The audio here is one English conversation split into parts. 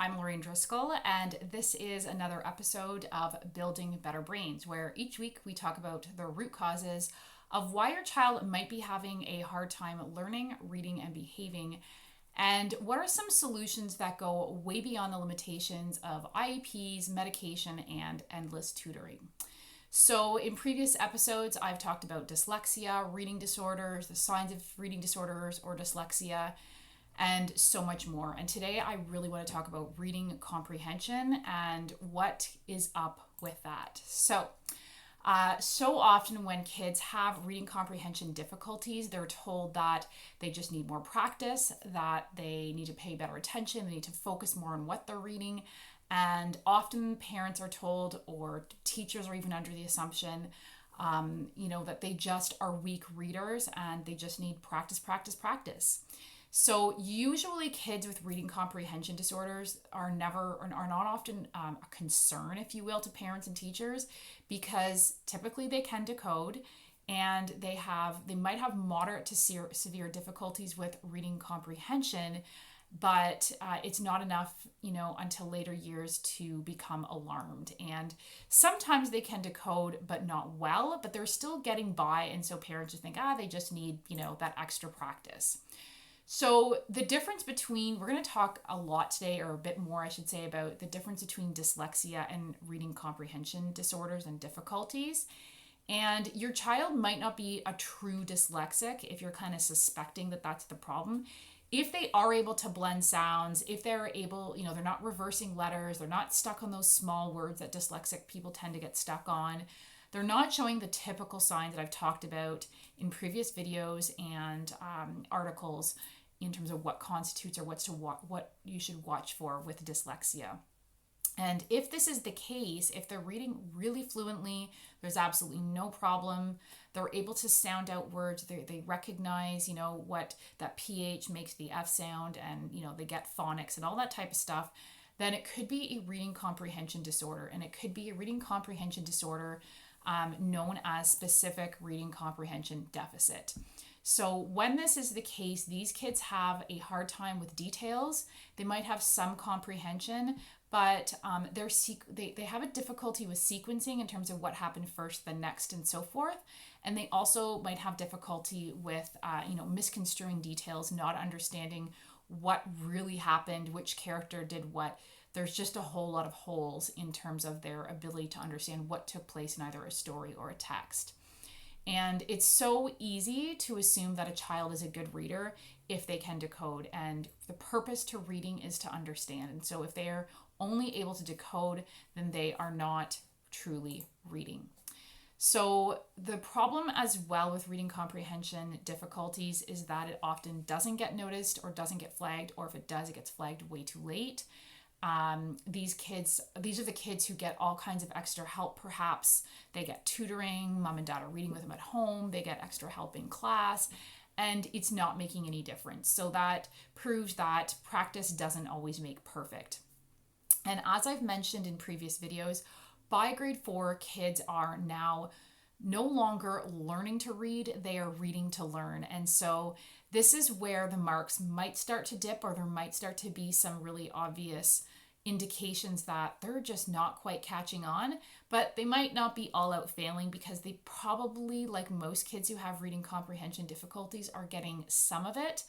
I'm Lorraine Driscoll, and this is another episode of Building Better Brains, where each week we talk about the root causes of why your child might be having a hard time learning, reading, and behaving, and what are some solutions that go way beyond the limitations of IEPs, medication, and endless tutoring. So, in previous episodes, I've talked about dyslexia, reading disorders, the signs of reading disorders or dyslexia, and so much more. And today I really want to talk about reading comprehension and what is up with that. So often when kids have reading comprehension difficulties, they're told that they just need more practice, that they need to pay better attention, they need to focus more on what they're reading. And often parents are told, or teachers are even under the assumption, that they just are weak readers and they just need practice, practice, practice. So usually kids with reading comprehension disorders are not often a concern, if you will, to parents and teachers, because typically they can decode and they might have moderate to severe difficulties with reading comprehension, but it's not enough, until later years to become alarmed. And sometimes they can decode, but not well, but they're still getting by. And so parents just think, they just need, that extra practice. So the difference between, we're going to talk a lot today, or a bit more, I should say, about the difference between dyslexia and reading comprehension disorders and difficulties. And your child might not be a true dyslexic if you're kind of suspecting that that's the problem. If they are able to blend sounds, if they're able, they're not reversing letters, they're not stuck on those small words that dyslexic people tend to get stuck on. They're not showing the typical signs that I've talked about in previous videos and articles in terms of what constitutes or what you should watch for with dyslexia. And if this is the case, if they're reading really fluently, there's absolutely no problem. They're able to sound out words. They recognize, what that PH makes the F sound, and, they get phonics and all that type of stuff. Then it could be a reading comprehension disorder. And it could be a reading comprehension disorder known as specific reading comprehension deficit. So when this is the case, these kids have a hard time with details. They might have some comprehension, but they have a difficulty with sequencing in terms of what happened first, then next, and so forth. And they also might have difficulty with, misconstruing details, not understanding what really happened, which character did what. There's just a whole lot of holes in terms of their ability to understand what took place in either a story or a text. And it's so easy to assume that a child is a good reader if they can decode. And the purpose to reading is to understand. And so if they're only able to decode, then they are not truly reading. So the problem as well with reading comprehension difficulties is that it often doesn't get noticed or doesn't get flagged, or if it does, it gets flagged way too late. These are the kids who get all kinds of extra help. Perhaps they get tutoring, mom and dad are reading with them at home, they get extra help in class, and it's not making any difference. So that proves that practice doesn't always make perfect. And as I've mentioned in previous videos, by grade 4, kids are now no longer learning to read, they are reading to learn. And so this is where the marks might start to dip, or there might start to be some really obvious indications that they're just not quite catching on, but they might not be all out failing, because they probably, like most kids who have reading comprehension difficulties, are getting some of it.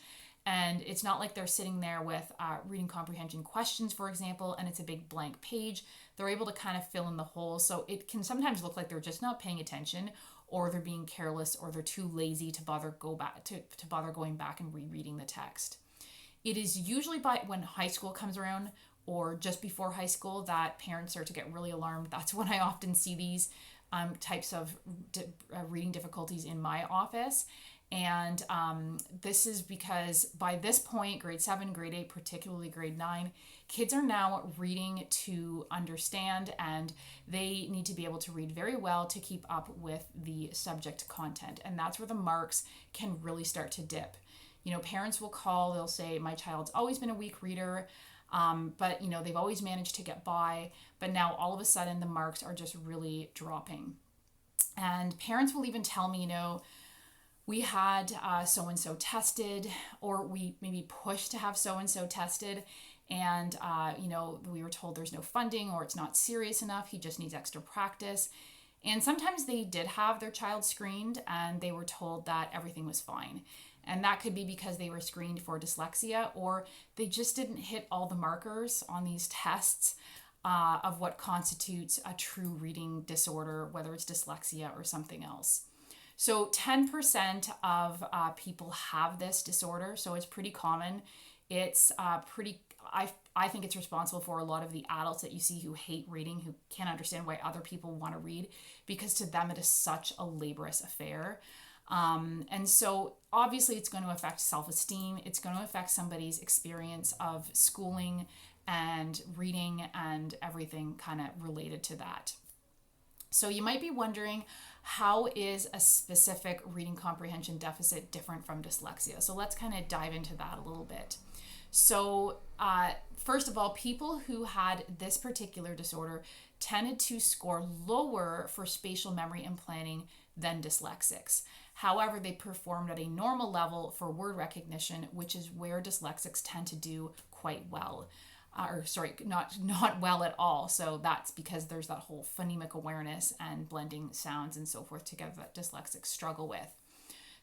And it's not like they're sitting there with reading comprehension questions, for example, and it's a big blank page. They're able to kind of fill in the holes. So it can sometimes look like they're just not paying attention, or they're being careless, or they're too lazy to bother going back and rereading the text. It is usually when high school comes around, or just before high school, that parents start to get really alarmed. That's when I often see these types of reading difficulties in my office. And this is because by this point, grade 7, grade 8, particularly grade 9, kids are now reading to understand, and they need to be able to read very well to keep up with the subject content. And that's where the marks can really start to dip. Parents will call, they'll say, my child's always been a weak reader, but they've always managed to get by, but now all of a sudden the marks are just really dropping. And parents will even tell me, we had so-and-so tested, or we maybe pushed to have so-and-so tested, And, we were told there's no funding or it's not serious enough. He just needs extra practice. And sometimes they did have their child screened and they were told that everything was fine. And that could be because they were screened for dyslexia, or they just didn't hit all the markers on these tests of what constitutes a true reading disorder, whether it's dyslexia or something else. So 10% of people have this disorder, so it's pretty common. It's I think it's responsible for a lot of the adults that you see who hate reading, who can't understand why other people want to read, because to them it is such a laborious affair. And so obviously it's going to affect self-esteem. It's going to affect somebody's experience of schooling and reading and everything kind of related to that. So you might be wondering, how is a specific reading comprehension deficit different from dyslexia? So let's kind of dive into that a little bit. So first of all, people who had this particular disorder tended to score lower for spatial memory and planning than dyslexics. However, they performed at a normal level for word recognition, which is where dyslexics tend to do quite well. Not well at all. So that's because there's that whole phonemic awareness and blending sounds and so forth together that dyslexics struggle with.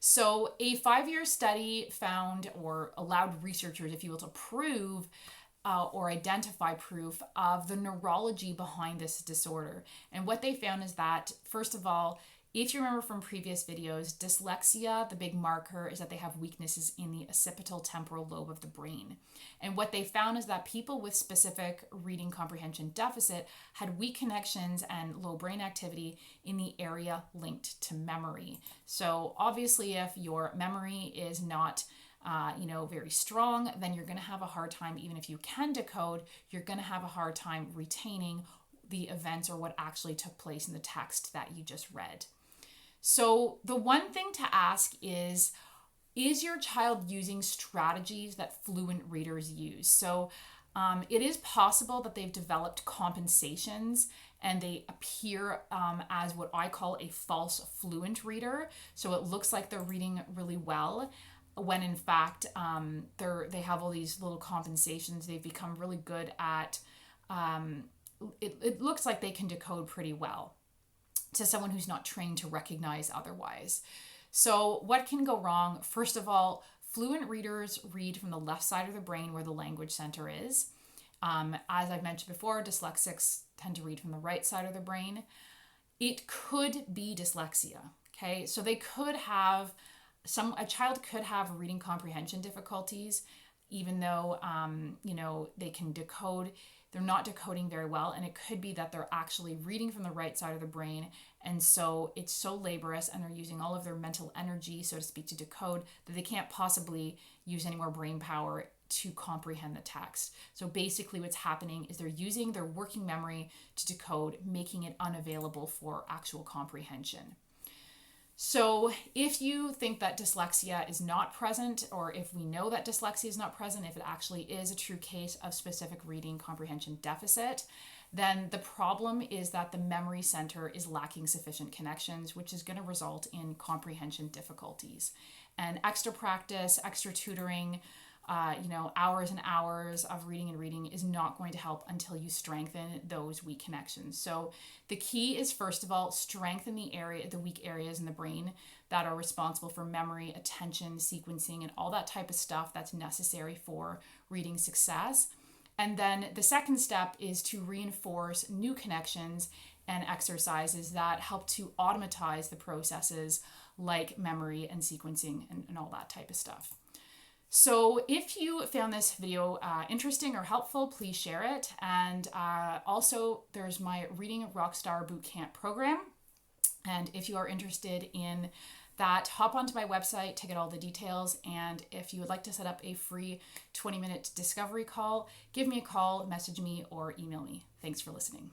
So a 5-year study found, or allowed researchers, if you will, to prove or identify proof of the neurology behind this disorder. And what they found is that, first of all, if you remember from previous videos, dyslexia, the big marker is that they have weaknesses in the occipital temporal lobe of the brain. And what they found is that people with specific reading comprehension deficit had weak connections and low brain activity in the area linked to memory. So obviously, if your memory is not very strong, then you're going to have a hard time. Even if you can decode, you're going to have a hard time retaining the events or what actually took place in the text that you just read. So the one thing to ask is your child using strategies that fluent readers use? So it is possible that they've developed compensations and they appear as what I call a false fluent reader. So it looks like they're reading really well, when in fact they have all these little compensations. They've become really good at, it looks like they can decode pretty well to someone who's not trained to recognize otherwise. So what can go wrong? First of all, fluent readers read from the left side of the brain where the language center is. As I've mentioned before, dyslexics tend to read from the right side of the brain. It could be dyslexia, okay? So they could have, a child could have reading comprehension difficulties, even though, they can decode. They're not decoding very well, and it could be that they're actually reading from the right side of the brain, and so it's so laborious and they're using all of their mental energy, so to speak, to decode, that they can't possibly use any more brain power to comprehend the text. So basically what's happening is they're using their working memory to decode, making it unavailable for actual comprehension. So if you think that dyslexia is not present, or if we know that dyslexia is not present, if it actually is a true case of specific reading comprehension deficit, then the problem is that the memory center is lacking sufficient connections, which is going to result in comprehension difficulties. And extra practice, extra tutoring, hours and hours of reading and reading is not going to help until you strengthen those weak connections. So the key is, first of all, strengthen the weak areas in the brain that are responsible for memory, attention, sequencing, and all that type of stuff that's necessary for reading success. And then the second step is to reinforce new connections and exercises that help to automatize the processes like memory and sequencing and all that type of stuff. So if you found this video interesting or helpful, please share it. And also there's my Reading Rockstar Bootcamp program. And if you are interested in that, hop onto my website to get all the details. And if you would like to set up a free 20-minute discovery call, give me a call, message me, or email me. Thanks for listening.